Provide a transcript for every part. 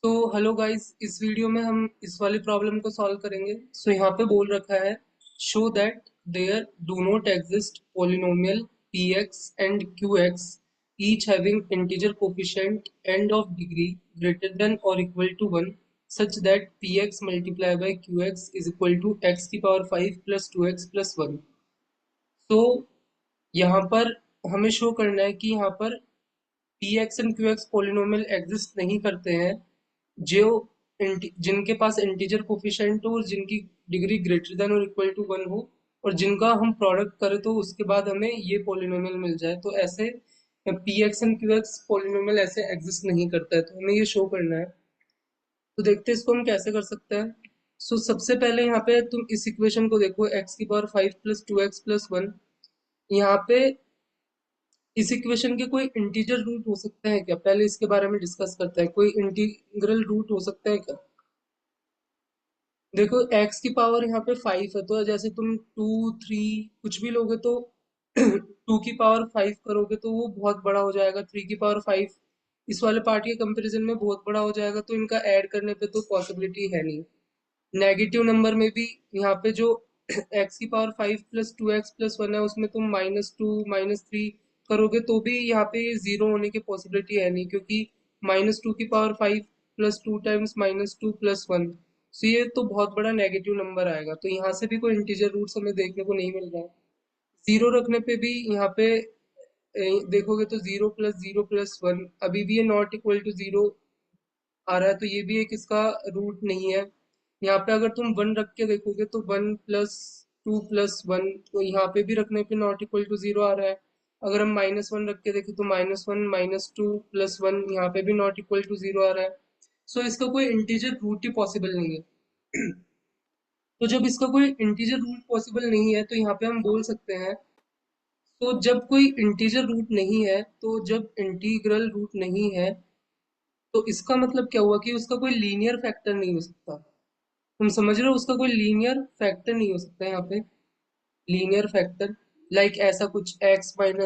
तो hello guys, इस video में हम इस वाली प्रॉब्लम को सॉल्व करेंगे। यहाँ पे बोल रखा है, show that there do not exist polynomial px and qx each having integer coefficient end of degree greater than or equal to 1 such that px multiplied by qx is equal to x की power 5 plus 2x plus 1। तो यहाँ पर हमें show करना है कि यहाँ पर P X and Q x polynomial exist नहीं करते हैं जो जिनके पास इंटीजर कोफिशिएंट हो और जिनकी डिग्री ग्रेटर देन और इक्वल टू 1 हो, और जिनका हम प्रोडक्ट करें तो उसके बाद हमें ये पोलिनोमियल मिल जाए। तो ऐसे P X and Q x polynomial ऐसे एग्जिस्ट नहीं करता है, तो हमें ये शो करना है। तो देखते हैं इसको हम कैसे कर सकते हैं। सबसे पहले यहाँ पे तुम इस इक्वेशन को देखो, एक्स की पावर 5 प्लस 2x प्लस 1। यहाँ पे इस इक्वेशन के कोई इंटीजर रूट हो सकते हैं क्या, पहले इसके बारे में डिस्कस करते हैं। कोई इंटीग्रल रूट हो सकता है क्या? देखो, x की पावर यहाँ पे 5 है, तो जैसे तुम 2 3 कुछ भी लोगे तो 2 की पावर 5 करोगे तो वो बहुत बड़ा हो जाएगा। 3 की पावर 5 इस वाले पार्ट के कंपैरिजन में बहुत बड़ा हो जाएगा, तो इनका ऐड करने पे तो पॉसिबिलिटी है नहीं। नेगेटिव नंबर में भी यहाँ पे जो x की पावर 5 प्लस 2x प्लस 1 है, उसमें तुम -2 -3 करोगे तो भी यहाँ पे जीरो होने की पॉसिबिलिटी है नहीं, क्योंकि -2 की पावर 5 प्लस 2 टाइम्स -2 प्लस 1, तो ये तो बहुत बड़ा नेगेटिव नंबर आएगा। तो यहाँ से भी कोई इंटीजर रूट्स हमें देखने को नहीं मिल रहा है। जीरो रखने पे भी यहाँ पे देखोगे तो 0 + 0 + 1 अभी भी ये नॉट इक्वल टू जीरो आ रहा है, तो ये भी एक इसका रूट नहीं है। यहाँ पे अगर तुम 1 रख के देखोगे तो 1 + 2 + 1, तो यहाँ पे भी रखने पे नॉट इक्वल टू जीरो आ रहा है। अगर हम -1 रख के देखें तो -1 -2 + 1, यहाँ पे भी नॉट इक्वल टू जीरो आ रहा है। इसका कोई इंटीजर रूट ही पॉसिबल नहीं है। तो जब इसका कोई इंटीजर रूट पॉसिबल नहीं है, तो यहाँ पे हम बोल सकते हैं, तो जब कोई इंटीजर रूट नहीं है, तो जब इंटीग्रल रूट नहीं है, तो इसका मतलब क्या हुआ कि उसका कोई लीनियर फैक्टर नहीं हो सकता। तुम समझ रहे हो, उसका कोई लीनियर फैक्टर नहीं हो सकता यहाँ पे। लीनियर फैक्टर लाइक ऐसा कुछ x-1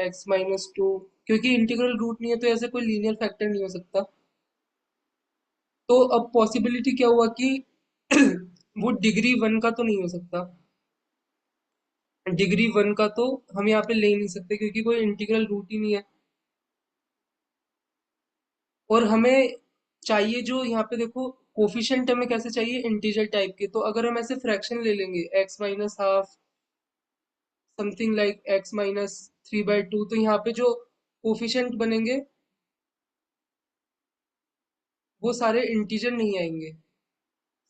x-2, क्योंकि इंटीग्रल रूट नहीं है तो ऐसे कोई लीनियर फैक्टर नहीं हो सकता। तो अब पॉसिबिलिटी क्या हुआ कि वो डिग्री 1 का तो नहीं हो सकता। डिग्री 1 का तो हम यहाँ पे ले ही नहीं सकते, क्योंकि कोई इंटीग्रल रूट ही नहीं है। और हमें चाहिए जो यहाँ पे देखो, कोफिशिएंट हमें कैसे चाहिए, इंटीजर टाइप के। तो अगर हम ऐसे फ्रैक्शन ले लेंगे x-½ समथिंग लाइक x-3/2, तो यहाँ पे जो कोफिशिएंट बनेंगे वो सारे इंटीजर नहीं आएंगे।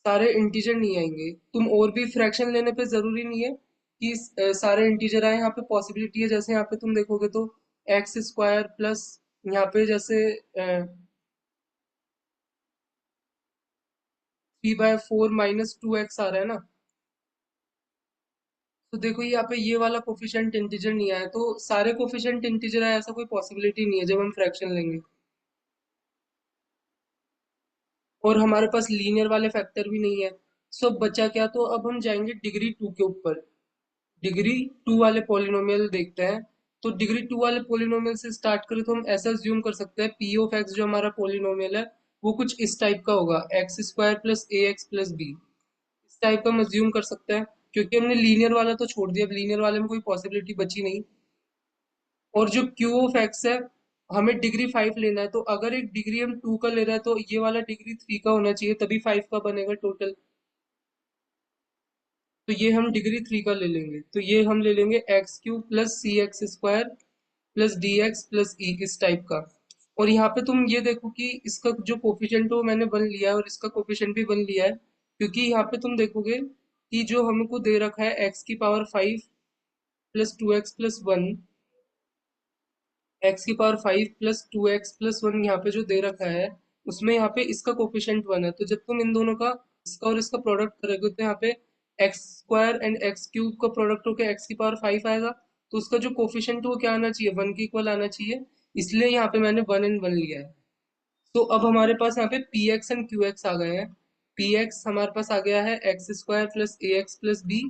सारे इंटीजर नहीं आएंगे। तुम और भी फ्रैक्शन लेने पे जरूरी नहीं है कि सारे इंटीजर आए। यहाँ पे पॉसिबिलिटी है, जैसे यहाँ पे तुम देखोगे तो x² प्लस यहाँ पे जैसे 3/4 -2x आ रहा है ना। तो देखो यहाँ पे ये वाला कोफिशिएंट इंटीजर नहीं आया, तो सारे कोफिशिएंट इंटीजर आए ऐसा कोई पॉसिबिलिटी नहीं है जब हम फ्रैक्शन लेंगे। और हमारे पास लीनियर वाले फैक्टर भी नहीं है। बचा क्या, तो अब हम जाएंगे डिग्री 2 के ऊपर। डिग्री 2 वाले पॉलिनोमियल देखते हैं। तो डिग्री 2 वाले पॉलिनोमियल से स्टार्ट करें तो हम ऐसा अज्यूम कर सकते हैं, पी ऑफ एक्स जो हमारा पॉलिनोमियल है वो कुछ इस टाइप का होगा, x² plus a x plus B. इस टाइप का हम अज्यूम कर सकते हैं, क्योंकि हमने लीनियर वाला तो छोड़ दिया, अब लीनियर वाले में कोई पॉसिबिलिटी बची नहीं। और जो क्यू ऑफ एक्स है, हमें डिग्री 5 लेना है, तो अगर एक डिग्री हम 2 का ले रहे हैं तो ये वाला डिग्री 3 का होना चाहिए, तभी 5 का बनेगा टोटल। तो ये हम डिग्री 3 का ले लेंगे, तो ये हम ले लेंगे x³ plus cx² plus dx plus E, इस टाइप का। और यहाँ पे तुम ये देखो कि इसका जो कोफिशिएंट हो मैंने 1 लिया है, और इसका कोफिशिएंट भी 1 लिया है, क्योंकि यहाँ पे तुम देखोगे कि जो हमको दे रखा है x की power 5 plus 2x plus 1, x की पावर 5 प्लस 2x प्लस 1 यहाँ पे जो दे रखा है, उसमें यहाँ पे इसका कोफिशिएंट 1 है। तो जब तुम इन दोनों का, इसका और इसका प्रोडक्ट करोगे, तो यहाँ पे x² एंड x³ का प्रोडक्ट होकर x की पावर 5 आएगा। तो उसका जो कोफिशिएंट वो क्या आना चाहिए, 1 के इक्वल आना चाहिए। इसलिए यहाँ पे मैंने 1 एंड 1 लिया है। तो अब हमारे पास यहाँ पे P X and Q X आ गए हैं। पी एक्स हमारे पास आ गया है x² plus a x plus b,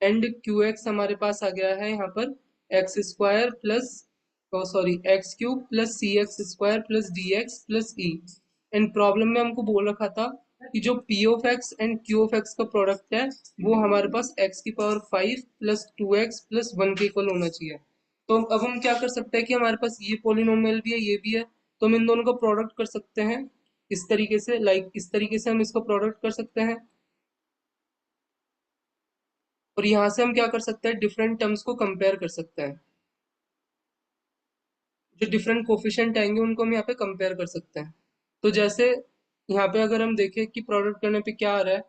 and Q x हमारे पास आ गया है यहाँ पर x² plus, sorry x³ plus c x square plus d x plus e. And problem में हमको बोल रखा था कि जो p of x and q of x का प्रोडक्ट है वो हमारे पास एक्स की पावर 5 प्लस 2x+1 के इक्वल होना चाहिए। तो अब हम क्या कर सकते हैं कि हमारे पास ये पोलिनोमियल भी है, ये भी है, तो हम इन दोनों का प्रोडक्ट कर सकते हैं इस तरीके से, इस तरीके से हम इसका प्रोडक्ट कर सकते हैं। और यहाँ से हम क्या कर सकते हैं, डिफरेंट टर्म्स को कंपेयर कर सकते हैं। जो डिफरेंट कोफिशिएंट आएंगे उनको हम यहाँ पे कंपेयर कर सकते हैं। तो जैसे यहाँ पे अगर हम देखें कि प्रोडक्ट करने पे क्या आ रहा है,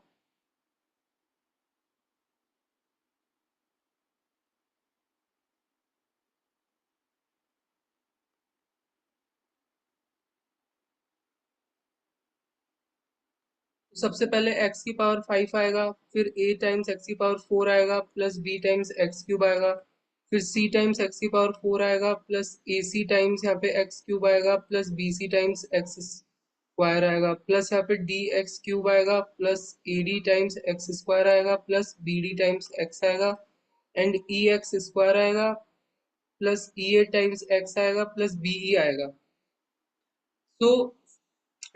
तो सबसे पहले x की पावर 5 आएगा, फिर a टाइम्स x की पावर 4 आएगा, plus b times x cube आएगा, फिर c टाइम्स x की पावर 4 आएगा, प्लस ac टाइम्स यहाँ पे एक्स क्यूब आएगा, plus bc times x square आएगा, प्लस यहाँ पे डी एक्स क्यूब आएगा, plus ad times x square आएगा, प्लस bd टाइम्स x आएगा, एंड ई एक्स स्क्वायर आएगा, प्लस ea टाइम्स x आएगा, प्लस be आएगा। तो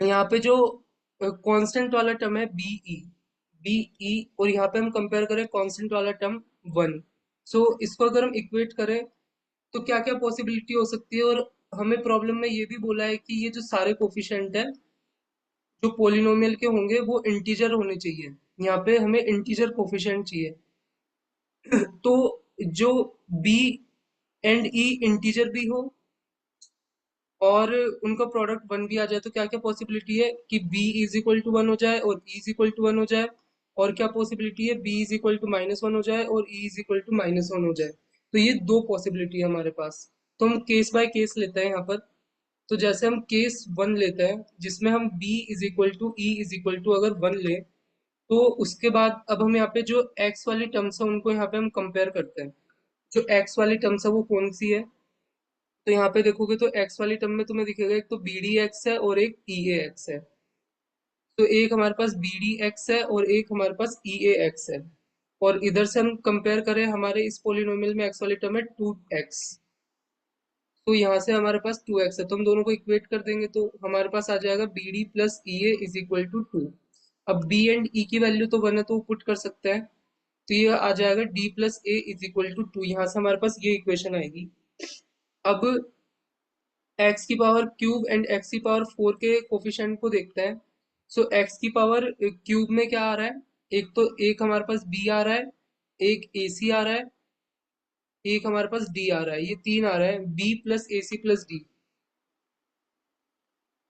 यहाँ पे जो कांस्टेंट वाला टर्म है बीई, और यहाँ पे हम कंपेयर करें कांस्टेंट वाला टर्म 1। सो इसको अगर हम इक्वेट करें तो क्या क्या पॉसिबिलिटी हो सकती है, और हमें प्रॉब्लम में ये भी बोला है कि ये जो सारे कोफिशिएंट है जो पोलिनोमियल के होंगे वो इंटीजर होने चाहिए। यहाँ पे हमें इंटीजर कोफिशिएंट चाहिए। तो जो बी एंड ई इंटीजर भी हो और उनका प्रोडक्ट 1 भी आ जाए, तो क्या क्या पॉसिबिलिटी है कि b इज इक्वल टू 1 हो जाए और e इज इक्वल टू 1 हो जाए, और क्या पॉसिबिलिटी है b इज इक्वल टू -1 हो जाए और e इज इक्वल टू -1 हो जाए। तो ये दो पॉसिबिलिटी है हमारे पास। तो हम केस बाय केस लेते हैं यहाँ पर। तो जैसे हम केस 1 लेते हैं जिसमें हम b is equal to e is equal to अगर 1 ले, तो उसके बाद अब हम यहाँ पे जो x वाली टर्म्स है उनको यहाँ पे हम कंपेयर करते हैं। जो x वाली टर्म्स है वो कौन सी है, तो यहाँ पे देखोगे तो x वाली टर्म में तुम्हें दिखेगा एक तो बी डी एक्स है और एक ई ए एक्स है। तो एक हमारे पास बी डी एक्स है और एक हमारे पास ई ए एक्स है। और इधर से हम कंपेयर करें, हमारे इस पोलिनोमियल में x वाली टर्म है 2x, तो यहाँ से हमारे पास 2x है, तो हम दोनों को इक्वेट कर देंगे तो हमारे पास आ जाएगा b d plus e a is equal to 2। अब b एंड e की वैल्यू तो 1 है तो पुट कर सकते हैं, तो ये आ जाएगा d plus a is equal to 2। यहाँ से हमारे पास ये इक्वेशन आएगी। अब एक्स की पावर क्यूब एंड एक्स की पावर 4 के कोफिशिएंट को देखते हैं। सो एक्स की पावर क्यूब में क्या आ रहा है, एक तो एक हमारे पास बी आ रहा है, एक ए सी आ रहा है, एक हमारे पास डी आ रहा है, ये तीन आ रहा है, B plus a C plus D.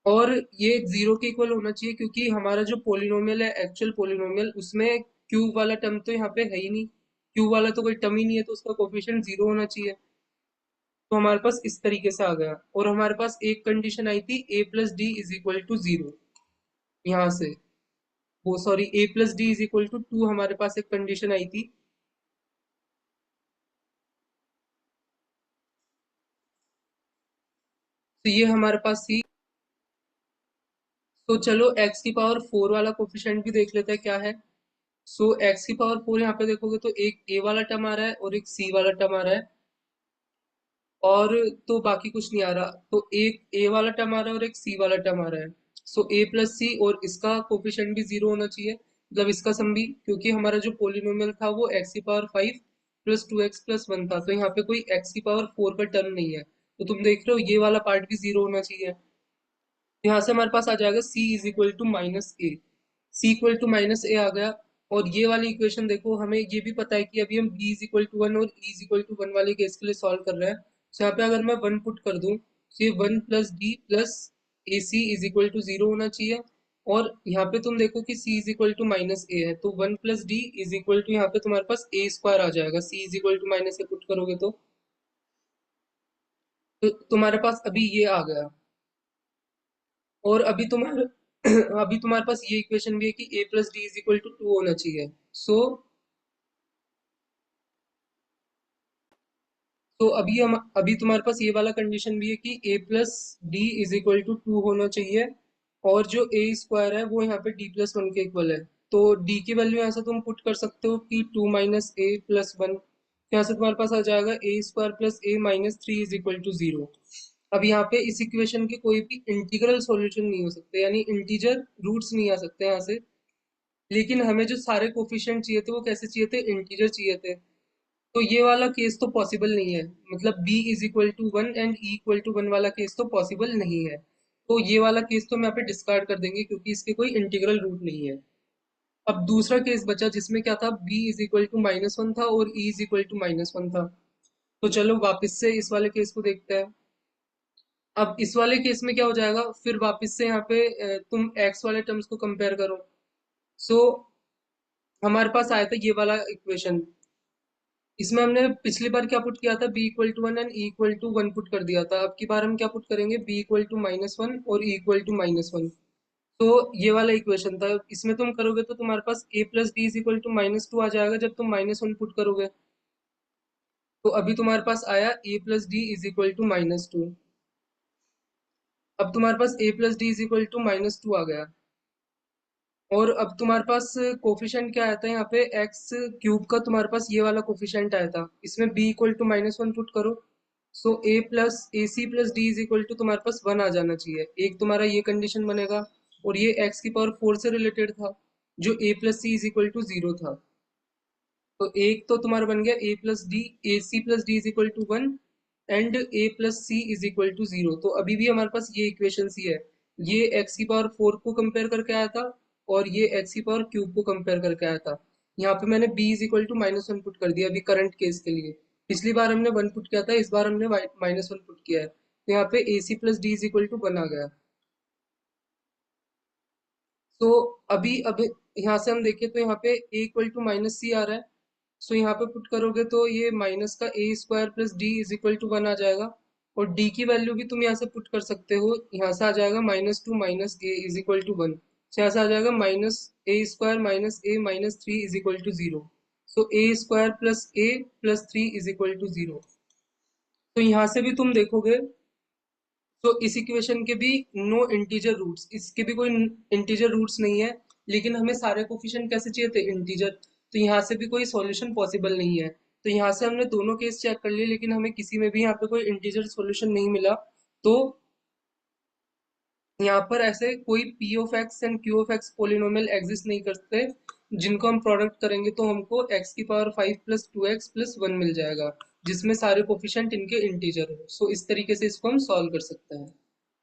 और ये जीरो के इक्वल होना चाहिए क्योंकि हमारा जो पोलिनोमियल है एक्चुअल पोलिनोमियल उसमें क्यूब वाला टर्म तो यहाँ पे है ही नहीं, क्यूब वाला तो कोई टर्म ही नहीं है, तो उसका कोफिशिएंट जीरो होना चाहिए। तो हमारे पास इस तरीके से आ गया, और हमारे पास एक कंडीशन आई थी a plus D is equal to 0। यहाँ से वो sorry a plus D is equal to 2 हमारे पास एक कंडीशन आई थी। तो ये हमारे पास थी। तो चलो x की पावर 4 वाला कोफिशिएंट भी देख लेते हैं क्या है। सो x की पावर 4 यहाँ पे देखोगे तो एक a वाला टर्म आ रहा है और एक c वाला टर्म आ रहा है, और तो बाकी कुछ नहीं आ रहा। तो एक a वाला टर्म आ रहा है और एक c वाला टर्म आ रहा है। सो a प्लस सी, और इसका कोफिशिएंट भी जीरो होना चाहिए, मतलब इसका सम भी, क्योंकि हमारा जो पोलिनोमियल था वो x की पावर 5 प्लस 2x+1 था, तो यहाँ पे कोई x की पावर 4 का टर्म नहीं है, तो तुम देख रहे हो ये वाला पार्ट भी जीरो होना चाहिए। यहाँ से हमारे पास आ जाएगा c is equal to minus A, C equal to minus A आ गया। और ये वाली इक्वेशन देखो, हमें ये भी पता है कि अभी हम b इज इक्वल टू 1 और e इज इक्वल टू 1 वाले केस के लिए सॉल्व कर रहे हैं। तो यहाँ पे अगर मैं 1 पुट कर दूं तो ये 1 plus d plus a c is equal to 0 होना चाहिए। और यहाँ पे तुम देखो कि c is equal to minus A है, तो 1 plus D is equal to यहाँ पे तुम्हारे पास ए स्क्वायर आ जाएगा, c is equal to minus A put करोगे तो तुम्हारे पास अभी ये आ गया। और अभी तुम्हारे अभी तुम्हारे पास ये इक्वेशन भी है कि a plus D is equal to 2 होना चाहिए। सो तो अभी तुम्हारे पास ये वाला कंडीशन भी है कि a plus D is equal to 2 होना चाहिए, और जो a स्क्वायर है वो यहाँ पे d प्लस 1 के इक्वल है। तो d की वैल्यू यहाँ से तुम पुट कर सकते हो कि 2 माइनस ए प्लस 1, यहाँ से तुम्हारे पास आ जाएगा a square plus a minus 3 is equal to 0। अब यहाँ पे इस इक्वेशन के कोई भी इंटीग्रल सॉल्यूशन नहीं हो सकते, यानी इंटीजर रूट्स नहीं आ सकते यहाँ से। लेकिन हमें जो सारे कोफिशिएंट चाहिए थे वो कैसे चाहिए थे, इंटीजर चाहिए थे। तो ये वाला केस तो पॉसिबल नहीं है, मतलब b is equal to one and e equal to one वाला केस तो पॉसिबल नहीं है। तो ये वाला केस तो हम यहाँ पे डिस्कार्ड कर देंगे क्योंकि इसके कोई इंटीग्रल रूट नहीं है। अब दूसरा केस बचा जिसमें क्या था, b इज इक्वल टू -1 था और e इज इक्वल टू -1 था। तो चलो वापस से इस वाले केस को देखते हैं। अब इस वाले केस में क्या हो जाएगा, फिर वापस से यहाँ पे तुम x वाले टर्म्स को कंपेयर करो। सो हमारे पास आया था ये वाला इक्वेशन। इसमें हमने पिछली बार क्या पुट किया था, b equal to one and e equal to one put कर दिया था। अब की बार हम क्या पुट करेंगे, b इक्वल टू -1 और e इक्वल टू -1। तो ये वाला इक्वेशन था, इसमें तुम करोगे तो तुम्हारे पास a plus D is equal to -2 आ जाएगा जब तुम -1 पुट करोगे। तो अभी तुम्हारे पास आया a plus D is equal to -2। अब तुम्हारे पास a plus D is equal to -2 आ गया। और अब तुम्हारे पास कोफिशिएंट क्या आया था यहाँ पे, एक्स क्यूब का तुम्हारे पास ये वाला कोफिशिएंट आया था। इसमें b इक्वल टू -1 पुट करो। So a plus a C plus D is equal to तुम्हारे पास 1 आ जाना चाहिए। एक तुम्हारा ये कंडीशन बनेगा, और ये x की पावर 4 से रिलेटेड था, जो a plus C is equal to 0 था। तो एक तो तुम्हारा बन गया A plus D, A C plus D is equal to one and A plus C is equal to 0। तो अभी भी हमारे पास ये इक्वेशन ही है। ये एक्स की पावर 4 को कंपेयर करके आया था, और ये एक्स की पावर क्यूब को कंपेयर करके आया था। यहाँ पे मैंने b is equal to -1 put कर दिया अभी करंट केस के लिए। पिछली बार हमने 1 पुट किया था, इस बार हमने -1 पुट किया है, तो यहाँ पे A C plus D is equal to 1 आ गया। तो अभी अब यहाँ से हम देखें तो यहाँ पे a इक्वल टू -c आ रहा है। सो यहाँ पे पुट करोगे तो ये माइनस का A square plus D is equal to 1 आ जाएगा। और डी की वैल्यू भी तुम यहाँ से पुट कर सकते हो, यहाँ से आ जाएगा -2 minus a is equal to 1। यहाँ से आ जाएगा -a² minus a minus 3 is equal to 0। So a² plus a plus 3 is equal to 0। तो यहाँ से भी तुम देखोगे तो इस इक्वेशन के भी नो इंटीजर रूट्स, इसके भी कोई इंटीजर रूट्स नहीं है। लेकिन हमें सारे कोफिशिएंट कैसे चाहिए थे, इंटीजर। तो यहाँ से भी कोई सॉल्यूशन पॉसिबल नहीं है। तो यहाँ से हमने दोनों केस चेक कर लिए, लेकिन हमें किसी में भी यहाँ पे कोई इंटीजर सॉल्यूशन नहीं मिला। तो यहाँ पर ऐसे कोई P of x and q of x polynomial exist नहीं करते जिनको हम प्रोडक्ट करेंगे तो हमको एक्स की पावर 5 प्लस 2x प्लस 1 मिल जाएगा, जिसमें सारे कोफिशिएंट इनके इंटीजर हो। सो इस तरीके से इसको हम सॉल्व कर सकते हैं।